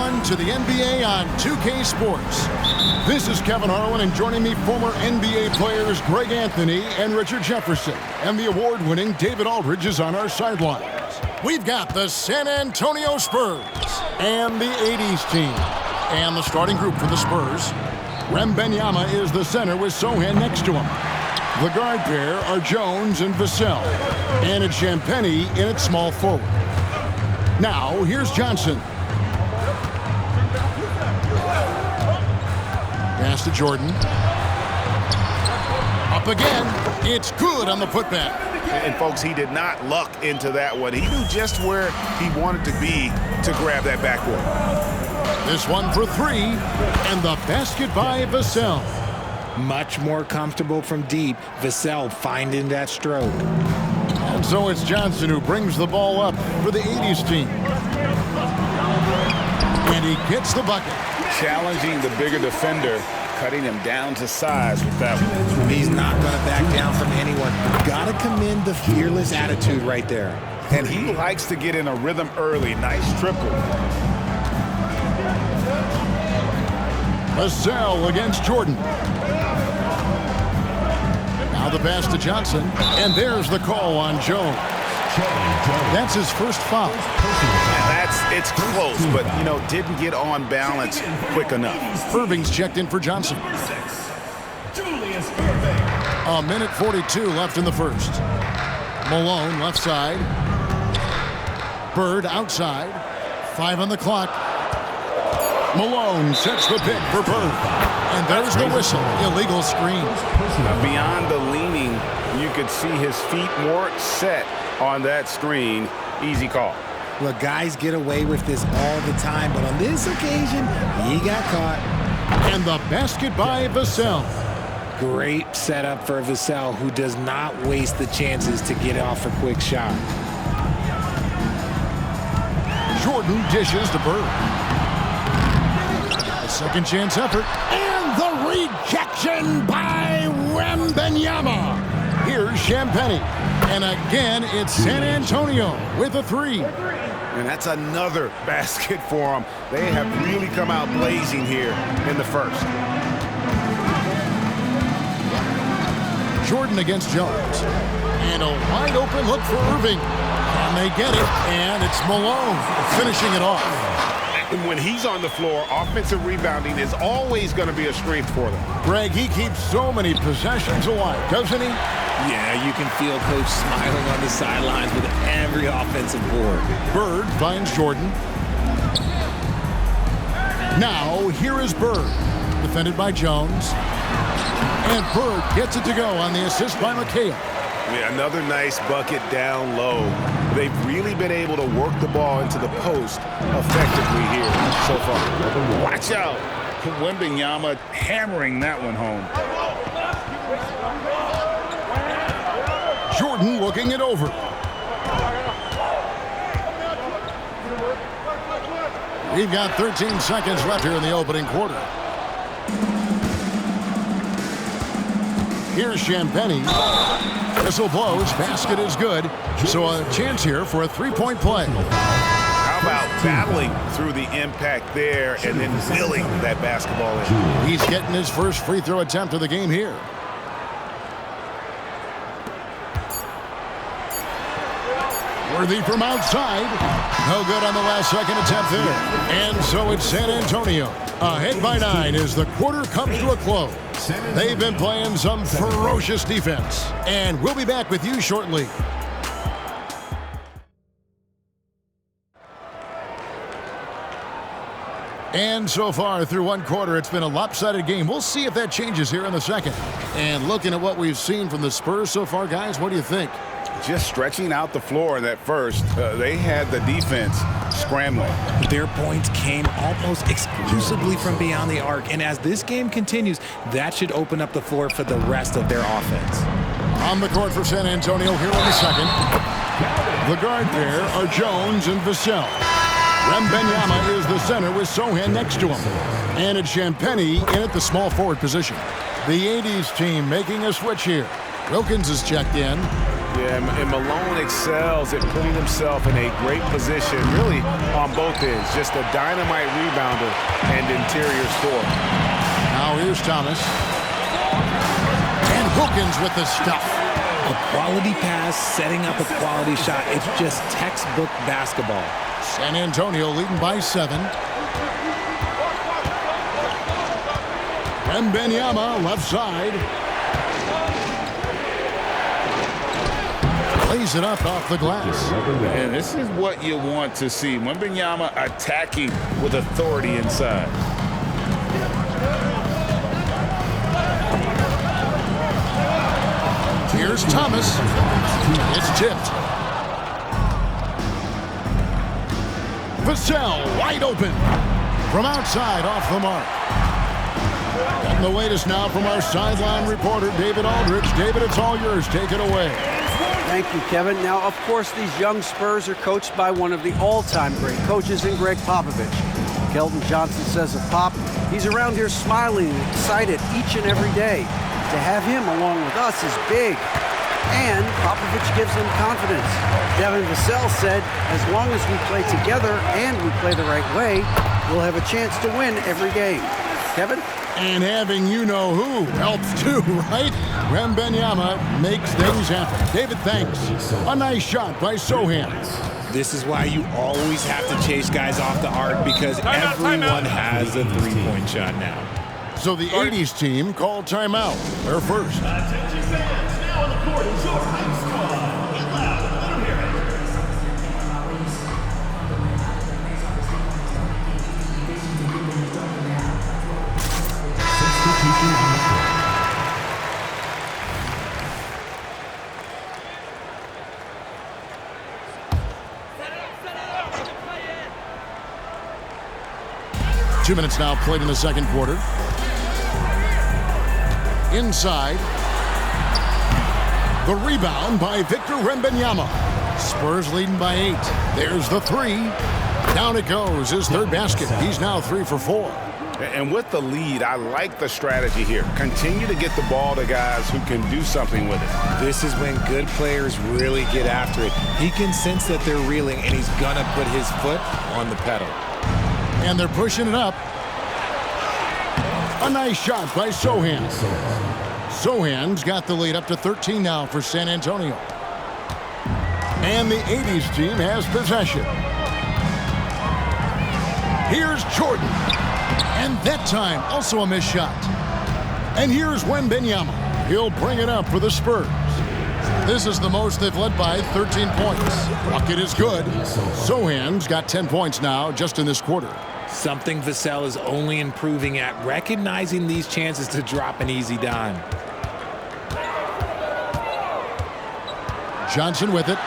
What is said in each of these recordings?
on to the NBA on 2K Sports. This is Kevin Harlan, and joining me, former NBA players Greg Anthony and Richard Jefferson. And the award-winning David Aldridge is on our sidelines. We've got the San Antonio Spurs and the 80s team. And the starting group for the Spurs. Wembanyama is the center with Sochan next to him. The guard pair are Jones and Vassell. And it's Champagnie in its small forward. Now, here's Johnson. Pass to Jordan. Up again. It's good on the putback. And folks, he did not luck into that one. He knew just where he wanted to be to grab that backboard. This one for three, and the basket by Vassell. Much more comfortable from deep. Vassell finding that stroke. And so it's Johnson who brings the ball up for the 80s team. And he gets the bucket. Challenging the bigger defender, cutting him down to size with that one. He's not going to back down from anyone. Got to commend the fearless attitude right there. And he likes to get in a rhythm early. Nice triple. Vassell against Jordan. Now the pass to Johnson, and there's the call on Jones. That's his first foul. It's close, but, didn't get on balance quick enough. Irving's checked in for Johnson. A minute 42 left in the first. Malone left side. Bird outside. 5 on the clock. Malone sets the pick for Bird. And there's the whistle. Illegal screen. Beyond the leaning, you could see his feet more set on that screen. Easy call. Look, guys get away with this all the time, but on this occasion, he got caught. And the basket by Vassell. Great setup for Vassell, who does not waste the chances to get off a quick shot. Jordan dishes to Bird. A second chance effort. And the rejection by Wembanyama. Here's Champagnie. And again, it's San Antonio with a three. And that's another basket for them. They have really come out blazing here in the first. Jordan against Jones. And a wide open look for Irving. And they get it, and it's Malone finishing it off. When he's on the floor, offensive rebounding is always going to be a strength for them. Greg, he keeps so many possessions alive, doesn't he? Yeah, you can feel Coach smiling on the sidelines with every offensive board. Bird finds Jordan. Now, here is Bird, defended by Jones. And Bird gets it to go on the assist by McHale. Yeah, another nice bucket down low. They've really been able to work the ball into the post effectively here so far. Watch out. Wembanyama hammering that one home. Jordan looking it over. We've got 13 seconds left here in the opening quarter. Here's Champagnie. Whistle blows. Basket is good. So a chance here for a three-point play. How about battling through the impact there and then willing that basketball in? He's getting his first free throw attempt of the game here. Worthy from outside. No good on the last second attempt there. And so it's San Antonio. Ahead by 9 as the quarter comes to a close. They've been playing some ferocious defense. And we'll be back with you shortly. And so far through one quarter, it's been a lopsided game. We'll see if that changes here in the second. And looking at what we've seen from the Spurs so far, guys, what do you think? Just stretching out the floor in that first. They had the defense scrambling. Their points came almost exclusively from beyond the arc. And as this game continues, that should open up the floor for the rest of their offense. On the court for San Antonio here in the second. The guard pair are Jones and Vassell. Wembanyama is the center with Sochan next to him. And it's Champagnie in at the small forward position. The 80s team making a switch here. Wilkins is checked in. Yeah, and Malone excels at putting himself in a great position, really on both ends. Just a dynamite rebounder and interior scorer. Now here's Thomas. And Wilkins with the stuff. A quality pass, setting up a quality shot. It's just textbook basketball. San Antonio leading by 7. Wembanyama left side. Plays it up off the glass. And this is what you want to see. Wembanyama attacking with authority inside. Here's Thomas. It's tipped. Vassell wide open. From outside off the mark. And the latest now from our sideline reporter, David Aldridge. David, it's all yours. Take it away. Thank you, Kevin. Now, of course, these young Spurs are coached by one of the all-time great coaches in Greg Popovich. Keldon Johnson says of Pop, he's around here smiling and excited each and every day. To have him along with us is big. And Popovich gives them confidence. Devin Vassell said, as long as we play together and we play the right way, we'll have a chance to win every game. Kevin? And having you-know-who helps too, right? Wembanyama makes things happen. David, thanks. A nice shot by Sochan. This is why you always have to chase guys off the arc, because everyone has a three-point shot now. So the 80s team called timeout. They're first. Attention fans, now on the court is your high squad. Get loud, let them hear it. Two minutes now played in the second quarter. Inside. The rebound by Victor Wembanyama. Spurs leading by 8. There's the 3. Down it goes. His third basket. He's now 3 for 4. And with the lead, I like the strategy here. Continue to get the ball to guys who can do something with it. This is when good players really get after it. He can sense that they're reeling, and he's going to put his foot on the pedal. And they're pushing it up. A nice shot by Sochan. Sochan's got the lead up to 13 now for San Antonio. And the 80s team has possession. Here's Jordan. And that time, also a missed shot. And here's Wembanyama. He'll bring it up for the Spurs. This is the most they've led by 13 points. Bucket is good. Sochan's got 10 points now just in this quarter. Something Vassell is only improving at, recognizing these chances to drop an easy dime. Johnson with it,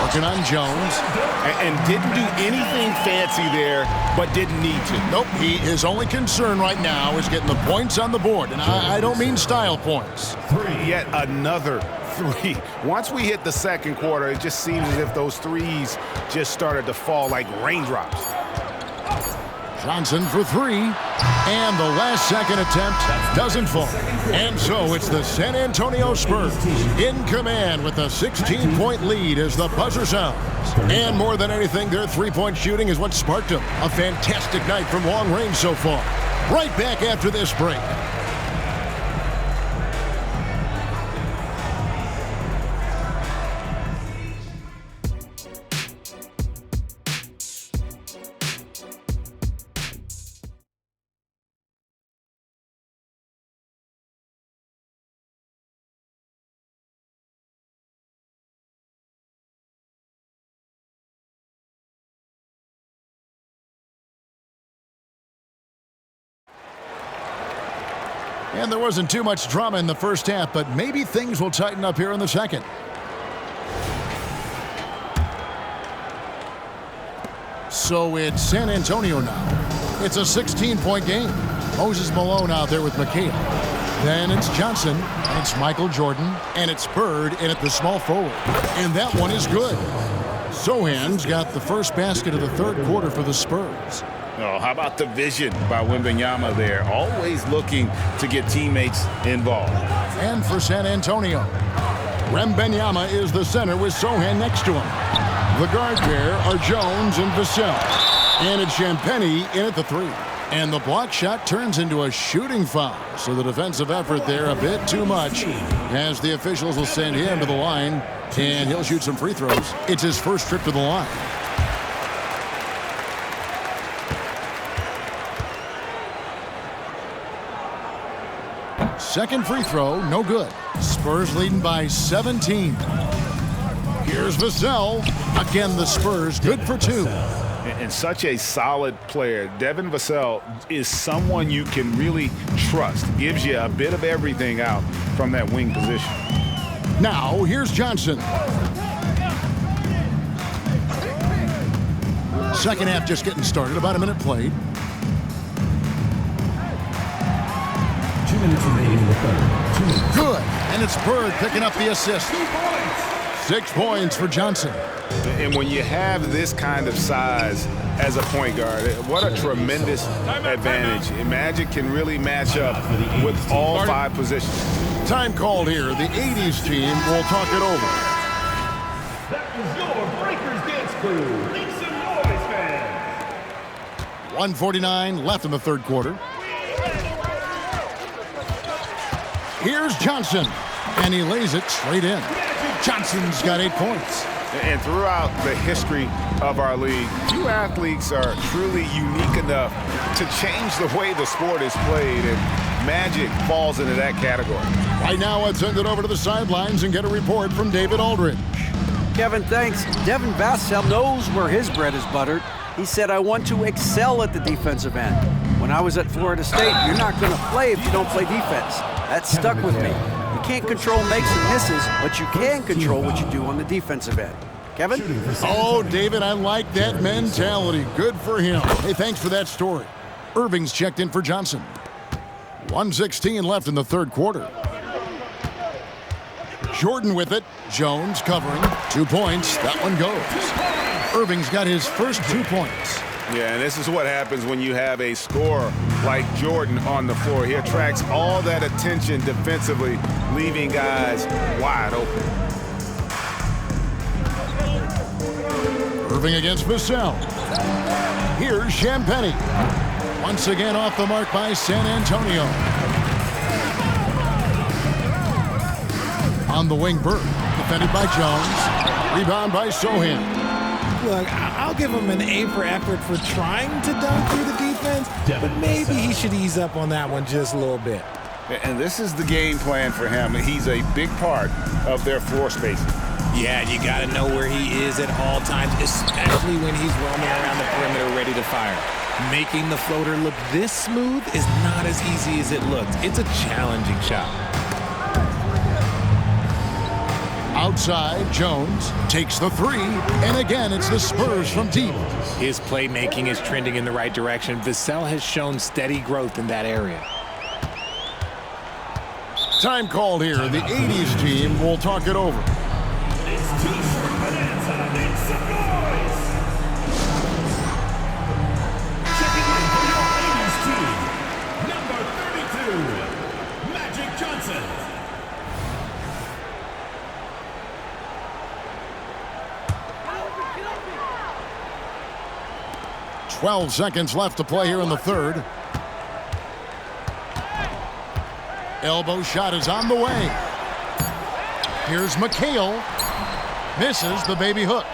working on Jones. And didn't do anything fancy there, but didn't need to. Nope, his only concern right now is getting the points on the board. And I don't mean style points. 3, yet another 3. Once we hit the second quarter, it just seems as if those threes just started to fall like raindrops. Johnson for 3, and the last second attempt doesn't fall. And so it's the San Antonio Spurs in command with a 16-point lead as the buzzer sounds. And more than anything, their three-point shooting is what sparked them. A fantastic night from long range so far. Right back after this break. And there wasn't too much drama in the first half, but maybe things will tighten up here in the second. So it's San Antonio now. It's a 16-point game. Moses Malone out there with McHale. Then it's Johnson, and it's Michael Jordan, and it's Bird in at the small forward. And that one is good. Sochan's got the first basket of the third quarter for the Spurs. Oh, how about the vision by Wembanyama there? Always looking to get teammates involved. And for San Antonio, Wembanyama is the center with Sochan next to him. The guard pair are Jones and Vassell. And it's Champagnie in at the 3. And the block shot turns into a shooting foul. So the defensive effort there a bit too much, as the officials will send him to the line, and he'll shoot some free throws. It's his first trip to the line. Second free throw, no good. Spurs leading by 17. Here's Vassell. Again, the Spurs good for 2. And such a solid player. Devin Vassell is someone you can really trust. Gives you a bit of everything out from that wing position. Now, here's Johnson. Second half just getting started. About a minute played. 2 minutes remaining in the third. 2 minutes. Good. And it's Bird picking up the assist. 6 points for Johnson. And when you have this kind of size as a point guard, what a tremendous advantage. Magic can really match up with all 5 positions. Time called here. The 80s team will talk it over. That was your Breakers Dance Crew. Make some noise, fans. 1:49 left in the third quarter. Here's Johnson, and he lays it straight in. Johnson's got 8 points. And throughout the history of our league, few athletes are truly unique enough to change the way the sport is played, and Magic falls into that category. Right now, let's send it over to the sidelines and get a report from David Aldridge. Kevin, thanks. Devin Vassell knows where his bread is buttered. He said, I want to excel at the defensive end. When I was at Florida State, you're not going to play if you don't play defense. That stuck with me. You can't control makes and misses, but you can control what you do on the defensive end. Kevin? Oh, David, I like that mentality. Good for him. Hey, thanks for that story. Irving's checked in for Johnson. 1:16 left in the third quarter. Jordan with it. Jones covering. 2 points. That one goes. Irving's got his first 2 points. Yeah, and this is what happens when you have a scorer like Jordan on the floor. He attracts all that attention defensively, leaving guys wide open. Irving against Vassell. Here's Champagnie. Once again off the mark by San Antonio. On the wing, Bird. Defended by Jones. Rebound by Sochan. Look, I'll give him an A for effort for trying to dunk through the defense, but maybe he should ease up on that one just a little bit. And this is the game plan for him. He's a big part of their floor spacing. Yeah, you got to know where he is at all times, especially when he's roaming around the perimeter ready to fire. Making the floater look this smooth is not as easy as it looks. It's a challenging shot. Outside, Jones takes the 3, and again, it's the Spurs from deep. His playmaking is trending in the right direction. Vassell has shown steady growth in that area. Time called here. The 80s team will talk it over. It's T-shirt bonanza. Make some noise. Checking in for your 80s team. Number 32, Magic Johnson. 12 seconds left to play here in the third. Elbow shot is on the way. Here's McHale. Misses the baby hook.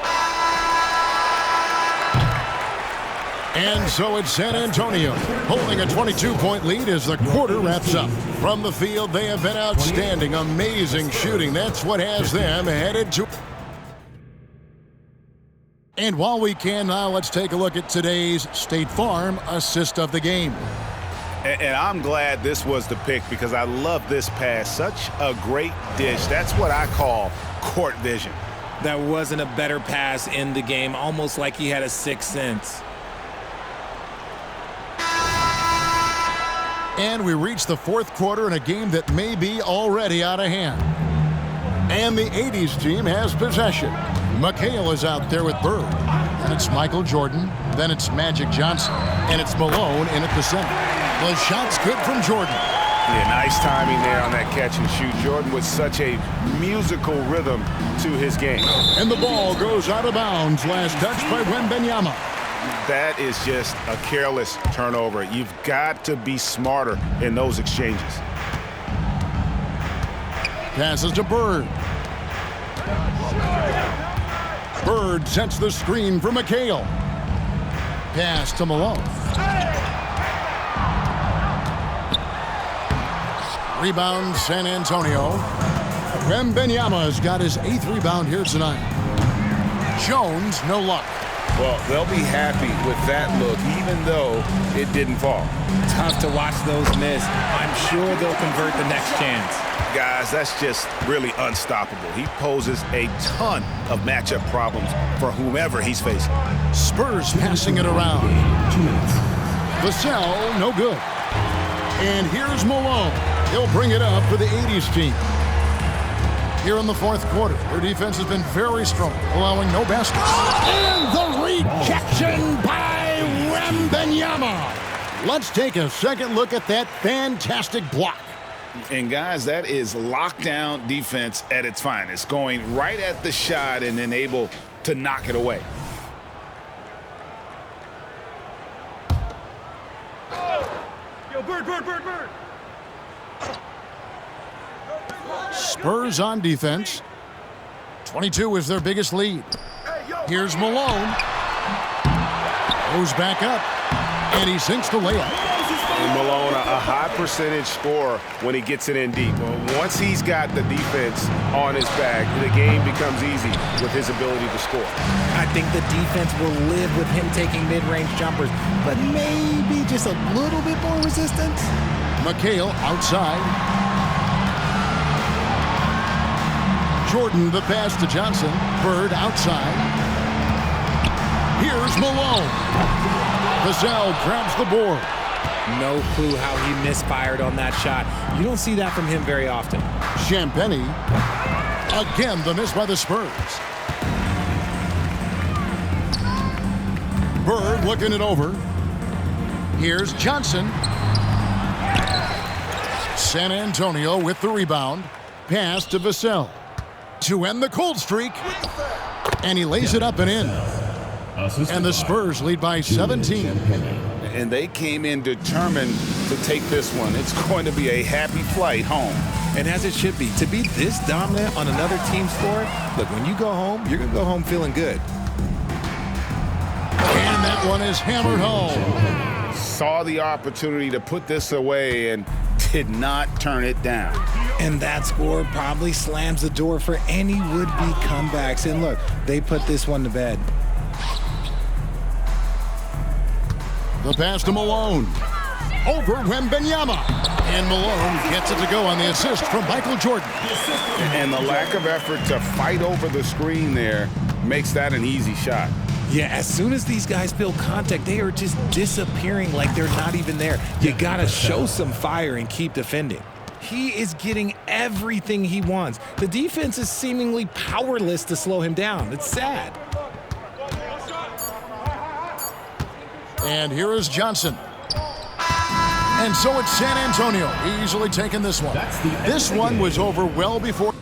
And so it's San Antonio holding a 22-point lead as the quarter wraps up. From the field, they have been outstanding. Amazing shooting. That's what has them headed to... And while we can now, let's take a look at today's State Farm assist of the game. And I'm glad this was the pick because I love this pass. Such a great dish. That's what I call court vision. That wasn't a better pass in the game, almost like he had a sixth sense. And we reach the fourth quarter in a game that may be already out of hand. And the 80s team has possession. McHale is out there with Bird. And it's Michael Jordan. Then it's Magic Johnson. And it's Malone in at the center. The shot's good from Jordan. Yeah, nice timing there on that catch and shoot. Jordan with such a musical rhythm to his game. And the ball goes out of bounds. Last touch by Wembanyama. That is just a careless turnover. You've got to be smarter in those exchanges. Passes to Bird. Bird sets the screen for McHale. Pass to Malone. Rebound, San Antonio. Wembanyama's got his 8th rebound here tonight. Jones, no luck. Well, they'll be happy with that look, even though it didn't fall. Tough to watch those miss. I'm sure they'll convert the next chance. Guys, that's just really unstoppable. He poses a ton of matchup problems for whomever he's facing. Spurs passing it around. Vassell, no good. And here's Malone. He'll bring it up for the 80s team. Here in the 4th quarter, their defense has been very strong, allowing no baskets. And the rejection by Wembanyama. Let's take a second look at that fantastic block. And guys, that is lockdown defense at its finest, going right at the shot and then able to knock it away. Yo, Bird. Spurs on defense. 22 is their biggest lead. Here's Malone. Goes back up, and he sinks the layup. And Malone, a high percentage scorer when he gets it in deep. Once he's got the defense on his back, the game becomes easy with his ability to score. I think the defense will live with him taking mid-range jumpers, but maybe just a little bit more resistance. McHale outside. Jordan, the pass to Johnson. Bird outside. Here's Malone. Vassell grabs the board. No clue how he misfired on that shot. You don't see that from him very often. Champagnie. Again, the miss by the Spurs. Bird looking it over. Here's Johnson. San Antonio with the rebound. Pass to Vassell to end the cold streak. And he lays it up and in. And the Spurs lead by 17. And they came in determined to take this one. It's going to be a happy flight home. And as it should be. To be this dominant on another team's floor, look, when you go home, you're going to go home feeling good. And that one is hammered home. Saw the opportunity to put this away and did not turn it down. And that score probably slams the door for any would-be comebacks. And look, they put this one to bed. The pass to Malone. Over Wembanyama. And Malone gets it to go on the assist from Michael Jordan. And the lack of effort to fight over the screen there makes that an easy shot. Yeah, as soon as these guys feel contact, they are just disappearing like they're not even there. You got to show some fire and keep defending. He is getting everything he wants. The defense is seemingly powerless to slow him down. It's sad. And here is Johnson. And so it's San Antonio easily taking this one. This one was over well before.